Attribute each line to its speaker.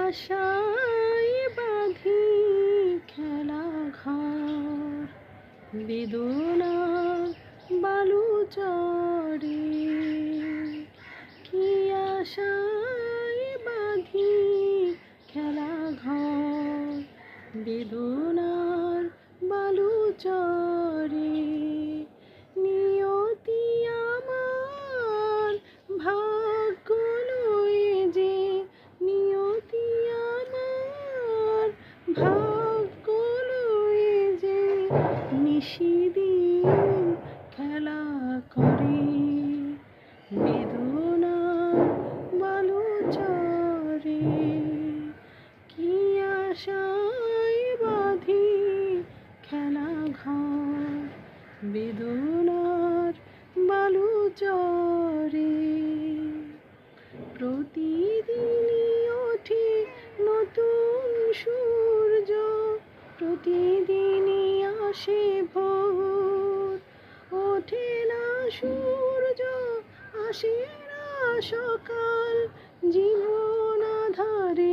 Speaker 1: আশায় বাঁধি খেলা ঘর, বেদনার বালু চড়ে। কি আশায় বাঁধি খেলা ঘর, বেদনার বালু চড়ে। নিয়তি আমার ভাগ্য লয়ে যে, নিয়তি আমার ভাগ্য লয়ে যে নিশিদিন খেলা করে। বেদনার বালু চড়ে। কি আশায় বাঁধি খেলা ঘর, বেদনার বালু চড়ে। প্রতিদিনই ওঠে নতুন সূর্য, প্রতিদিনই আসে ভোর। ওঠে না সূর্য, আসে না সকাল, জীবন আঁধারে